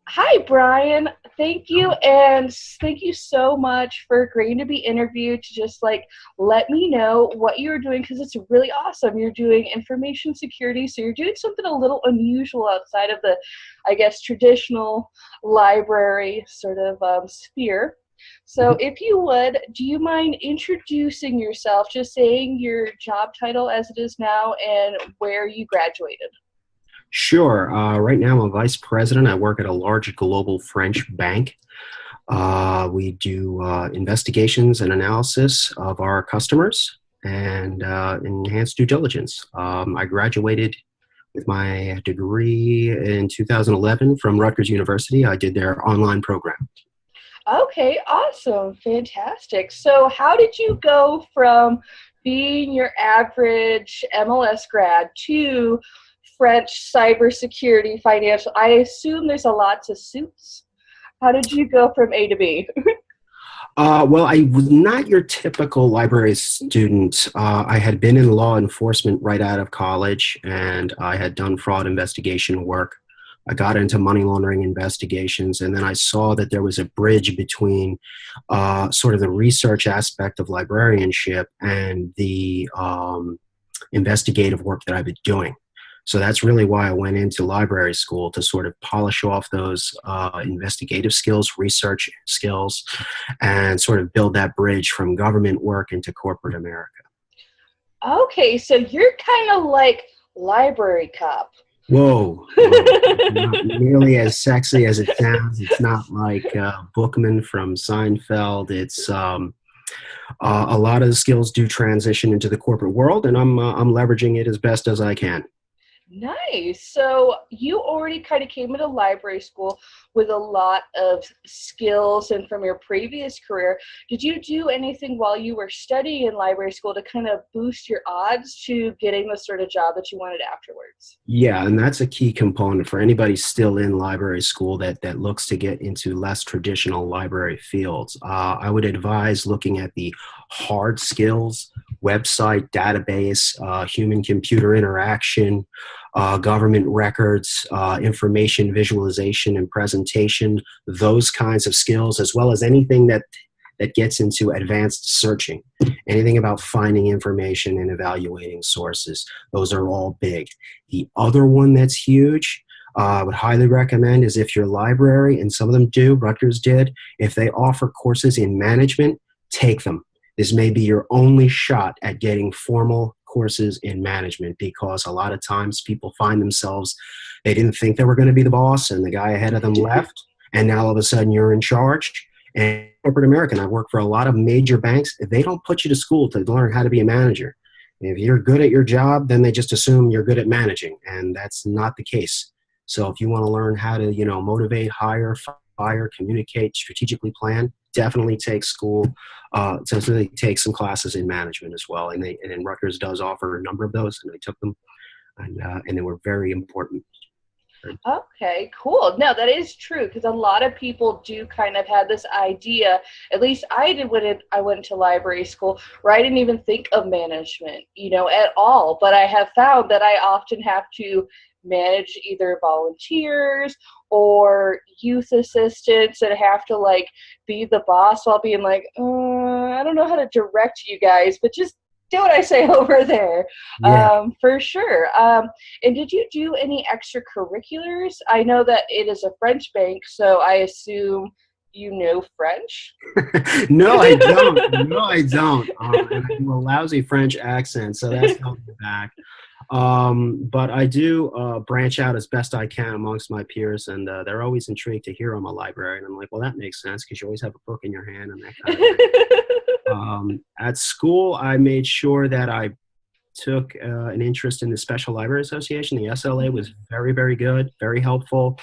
Hi, Brian. Thank you. And thank you so much for agreeing to be interviewed to just let me know what you're doing because it's really awesome. You're doing information security, so you're doing something a little unusual outside of the, I guess, traditional library sort of sphere. So, Mhm. if you would, do you mind introducing yourself, just saying your job title as it is now and where you graduated? Sure. Right now, I'm a vice president. I work at a large global French bank. We do investigations and analysis of our customers and enhanced due diligence. I graduated with my degree in 2011 from Rutgers University. I did their online program. Okay, awesome. Fantastic. So, how did you go from being your average MLS grad to French cybersecurity financial? I assume there's a lot to suits. How did you go from A to B? Well, I was not your typical library student. I had been in law enforcement right out of college, and I had done fraud investigation work. I got into money laundering investigations, and then I saw that there was a bridge between sort of the research aspect of librarianship and the investigative work that I've been doing. So that's really why I went into library school to sort of polish off those investigative skills, research skills, and sort of build that bridge from government work into corporate America. Okay, so you're kind of like library cop. Whoa, whoa. It's not nearly as sexy as it sounds. It's not like Bookman from Seinfeld. It's a lot of the skills do transition into the corporate world, and I'm leveraging it as best as I can. Nice. So you already kind of came into library school with a lot of skills and from your previous career. Did you do anything while you were studying in library school to kind of boost your odds to getting the sort of job that you wanted afterwards? Yeah, and that's a key component for anybody still in library school that looks to get into less traditional library fields. I would advise looking at the hard skills, website, database, human-computer interaction, government records, information visualization and presentation, those kinds of skills, as well as anything that gets into advanced searching, anything about finding information and evaluating sources. Those are all big. The other one that's huge, I would highly recommend is if your library, and some of them do, Rutgers did, if they offer courses in management, take them. This may be your only shot at getting formal courses in management because a lot of times people find themselves, they didn't think they were going to be the boss and the guy ahead of them left, and now all of a sudden you're in charge. And corporate American, I work for a lot of major banks. They don't put you to school to learn how to be a manager. If you're good at your job, then they just assume you're good at managing, and that's not the case. So if you want to learn how to, motivate, hire, fire, communicate, strategically plan, definitely take school. So they take some classes in management as well, and Rutgers does offer a number of those, and I took them, and they were very important. Okay, cool. No, that is true because a lot of people do kind of have this idea. At least I did when I went to library school, where I didn't even think of management, at all. But I have found that I often have to manage either volunteers or youth assistants and have to be the boss while being like, I don't know how to direct you guys, but just do what I say over there, Yeah. for sure. And did you do any extracurriculars? I know that it is a French bank, so I assume you know French. No, I don't. No, I don't. And I do a lousy French accent, so that's held me back. But I do branch out as best I can amongst my peers, and they're always intrigued to hear I'm a librarian. I'm like, well, that makes sense because you always have a book in your hand and that kind of thing. At school, I made sure that I took an interest in the Special Library Association. The SLA was very, very good, very helpful.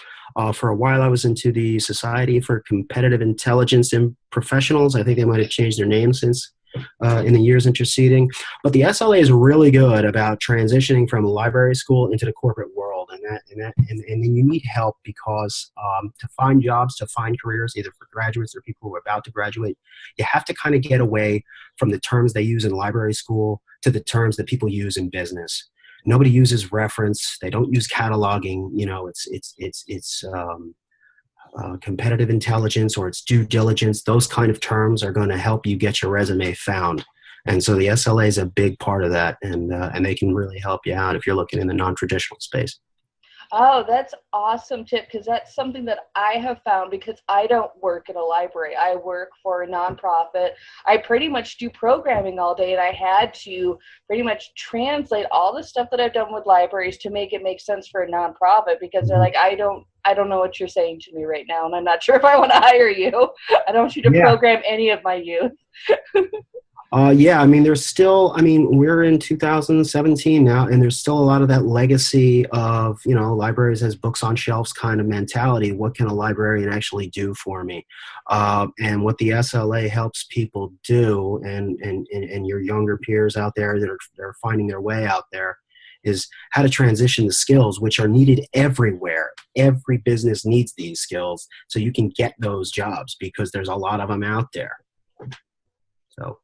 For a while, I was into the Society for Competitive Intelligence and Professionals. I think they might have changed their name since in the years interceding. But the SLA is really good about transitioning from library school into the corporate world, and then you need help because to find jobs, to find careers, either for graduates or people who are about to graduate, you have to kind of get away from the terms they use in library school to the terms that people use in business. Nobody uses reference. They don't use cataloging. Competitive intelligence, or it's due diligence. Those kind of terms are going to help you get your resume found. And so the SLA is a big part of that, and they can really help you out if you're looking in the non-traditional space. Oh, that's awesome tip, because that's something that I have found, because I don't work in a library. I work for a nonprofit. I pretty much do programming all day, and I had to pretty much translate all the stuff that I've done with libraries to make it make sense for a nonprofit, because they're like, I don't know what you're saying to me right now, and I'm not sure if I want to hire you. I don't want you to program any of my youth. Yeah, I mean, we're in 2017 now, and there's still a lot of that legacy of, libraries as books on shelves kind of mentality. What can a librarian actually do for me? And what the SLA helps people do, and your younger peers out there that are finding their way out there, is how to transition the skills, which are needed everywhere. Every business needs these skills, so you can get those jobs, because there's a lot of them out there. So.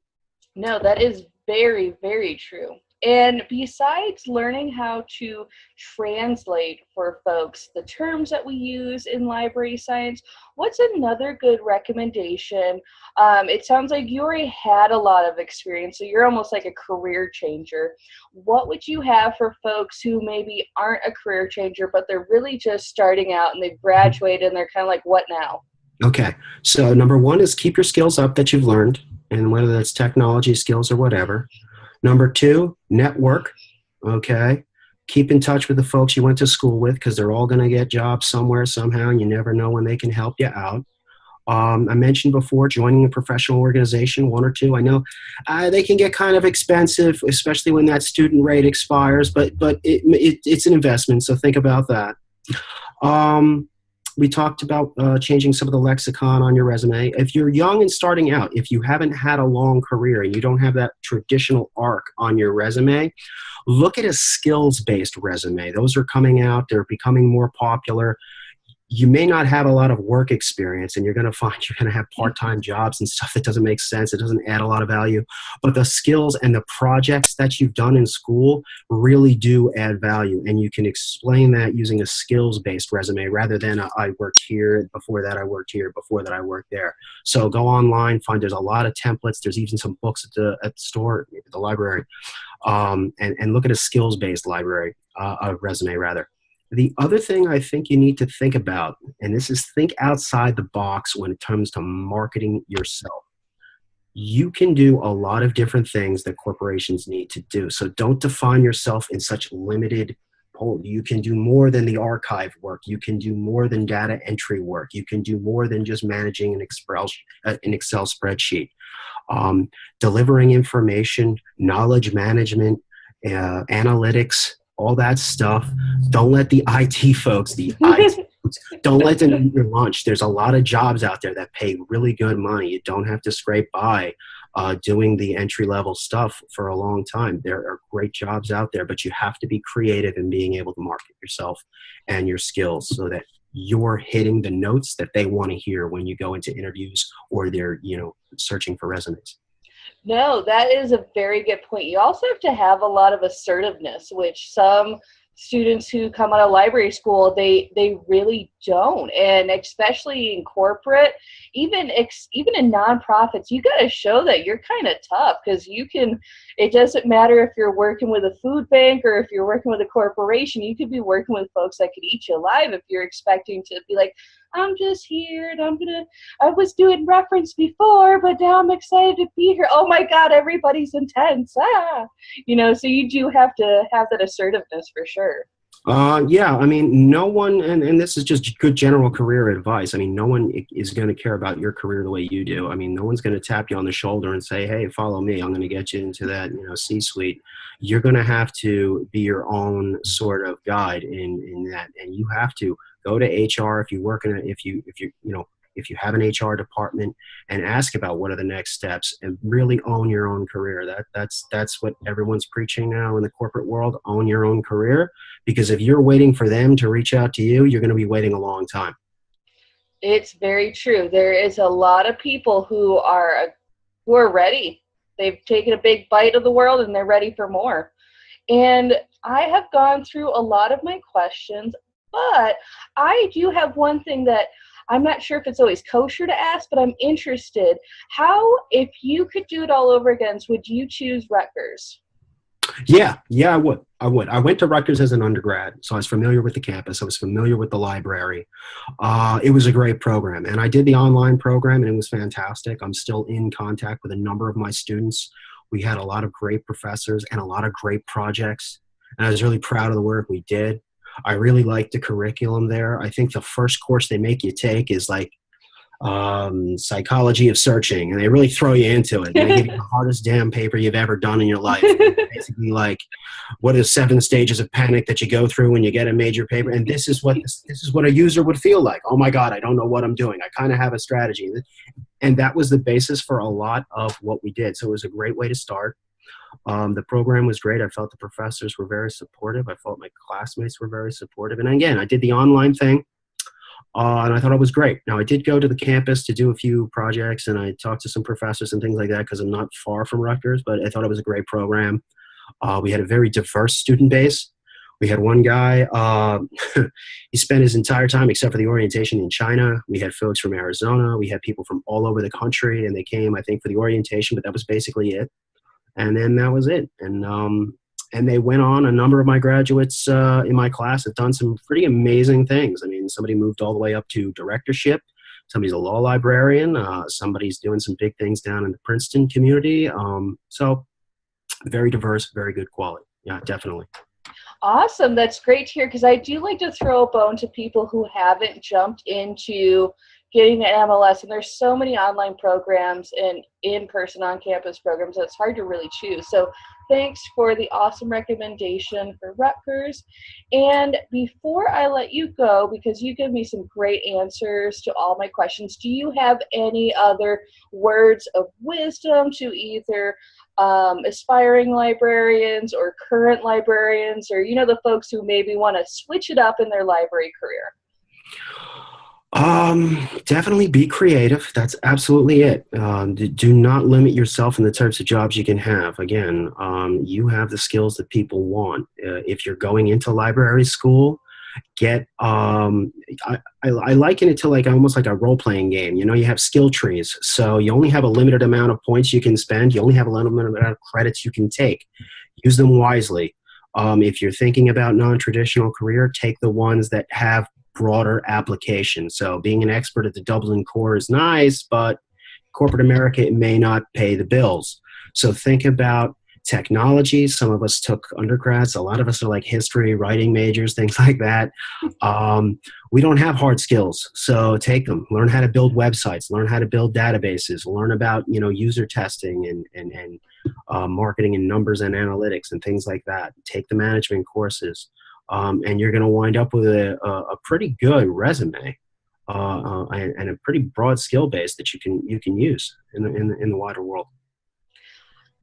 No, that is very, very true. And besides learning how to translate for folks the terms that we use in library science, what's another good recommendation? It sounds like you already had a lot of experience, so you're almost like a career changer. What would you have for folks who maybe aren't a career changer, but they're really just starting out and they've graduated and they're kind of like, what now? Okay, so number one is keep your skills up that you've learned, and whether that's technology skills or whatever. Number two, network. Okay, keep in touch with the folks you went to school with, because they're all going to get jobs somewhere, somehow, and you never know when they can help you out. I mentioned before joining a professional organization, one or two. I know they can get kind of expensive, especially when that student rate expires, but it's an investment, so think about that. We talked about changing some of the lexicon on your resume. If you're young and starting out, if you haven't had a long career and you don't have that traditional arc on your resume, look at a skills-based resume. Those are coming out. They're becoming more popular. You may not have a lot of work experience, and you're going to find you're going to have part-time jobs and stuff that doesn't make sense. It doesn't add a lot of value. But the skills and the projects that you've done in school really do add value, and you can explain that using a skills-based resume rather than I worked here, before that I worked here, before that I worked there. So go online, there's a lot of templates. There's even some books at the store, at the library, and look at a skills-based resume rather. The other thing I think you need to think about, and this is think outside the box when it comes to marketing yourself. You can do a lot of different things that corporations need to do. So don't define yourself in such limited pole. You can do more than the archive work. You can do more than data entry work. You can do more than just managing an Excel spreadsheet. Delivering information, knowledge management, analytics, all that stuff. Don't let the IT folks, don't let them eat your lunch. There's a lot of jobs out there that pay really good money. You don't have to scrape by doing the entry-level stuff for a long time. There are great jobs out there, but you have to be creative in being able to market yourself and your skills so that you're hitting the notes that they want to hear when you go into interviews or they're, searching for resumes. No, that is a very good point. You also have to have a lot of assertiveness, which some students who come out of library school, they really don't. And especially in corporate, even in nonprofits, you got to show that you're kind of tough, because it doesn't matter if you're working with a food bank or if you're working with a corporation. You could be working with folks that could eat you alive if you're expecting to be like, I'm just here and I was doing reference before, but now I'm excited to be here. Oh my God, everybody's intense. So you do have to have that assertiveness for sure. Yeah, I mean, no one, and this is just good general career advice. I mean, no one is going to care about your career the way you do. I mean, no one's going to tap you on the shoulder and say, hey, follow me. I'm going to get you into that, C-suite. You're going to have to be your own sort of guide in that. And you have to go to HR if you work if you have an HR department, and ask about what are the next steps and really own your own career. That's what everyone's preaching now in the corporate world. Own your own career, because if you're waiting for them to reach out to you, you're going to be waiting a long time. It's very true. There is a lot of people who are ready. They've taken a big bite of the world and they're ready for more. And I have gone through a lot of my questions, but I do have one thing that I'm not sure if it's always kosher to ask, but I'm interested. How, if you could do it all over again, would you choose Rutgers? Yeah, I would. I went to Rutgers as an undergrad, so I was familiar with the campus. I was familiar with the library. It was a great program, and I did the online program, and it was fantastic. I'm still in contact with a number of my students. We had a lot of great professors and a lot of great projects, and I was really proud of the work we did. I really liked the curriculum there. I think the first course they make you take is like psychology of searching, and they really throw you into it. And they give you the hardest damn paper you've ever done in your life. Basically, like, what are 7 stages of panic that you go through when you get a major paper? And this is what a user would feel like. Oh my God, I don't know what I'm doing. I kind of have a strategy, and that was the basis for a lot of what we did. So it was a great way to start. The program was great. I felt the professors were very supportive. I felt my classmates were very supportive. And again, I did the online thing. And I thought it was great. Now, I did go to the campus to do a few projects, and I talked to some professors and things like that because I'm not far from Rutgers, but I thought it was a great program. We had a very diverse student base. We had one guy, he spent his entire time, except for the orientation, in China. We had folks from Arizona. We had people from all over the country, and they came, I think, for the orientation, but that was basically it. And then that was it. And they went on. A number of my graduates in my class have done some pretty amazing things. I mean, somebody moved all the way up to directorship. Somebody's a law librarian. Somebody's doing some big things down in the Princeton community. So very diverse, very good quality. Yeah, definitely. Awesome. That's great to hear, because I do like to throw a bone to people who haven't jumped into getting an MLS, and there's so many online programs and in-person on-campus programs that it's hard to really choose. So thanks for the awesome recommendation for Rutgers. And before I let you go, because you give me some great answers to all my questions, do you have any other words of wisdom to either aspiring librarians or current librarians, or, you know, the folks who maybe want to switch it up in their library career? Definitely be creative. That's absolutely it. Do not limit yourself in the types of jobs you can have. Again, you have the skills that people want. If you're going into library school, get, I liken it to like almost like a role-playing game. You know, you have skill trees. So you only have a limited amount of points you can spend. You only have a limited amount of credits you can take. Use them wisely. If you're thinking about non-traditional career, take the ones that have broader application. So being an expert at the Dublin core is nice, but corporate America, it may not pay the bills. So think about technology. Some of us took undergrads. A lot of us are like history, writing majors, things like that. We don't have hard skills, so take them. Learn how to build websites. Learn how to build databases. Learn about, you know, user testing and marketing and numbers and analytics and things like that. Take the management courses. And you're going to wind up with a pretty good resume and a pretty broad skill base that you can use in the wider world.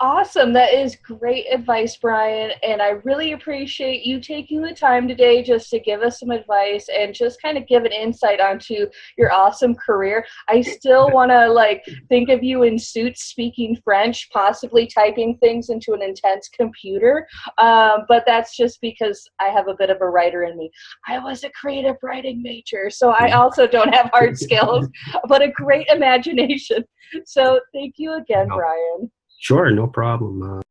Awesome. That is great advice, Brian. And I really appreciate you taking the time today just to give us some advice and just kind of give an insight onto your awesome career. I still want to like think of you in suits speaking French, possibly typing things into an intense computer. But that's just because I have a bit of a writer in me. I was a creative writing major, so I also don't have hard skills, but a great imagination. So thank you again, Brian. Sure, no problem.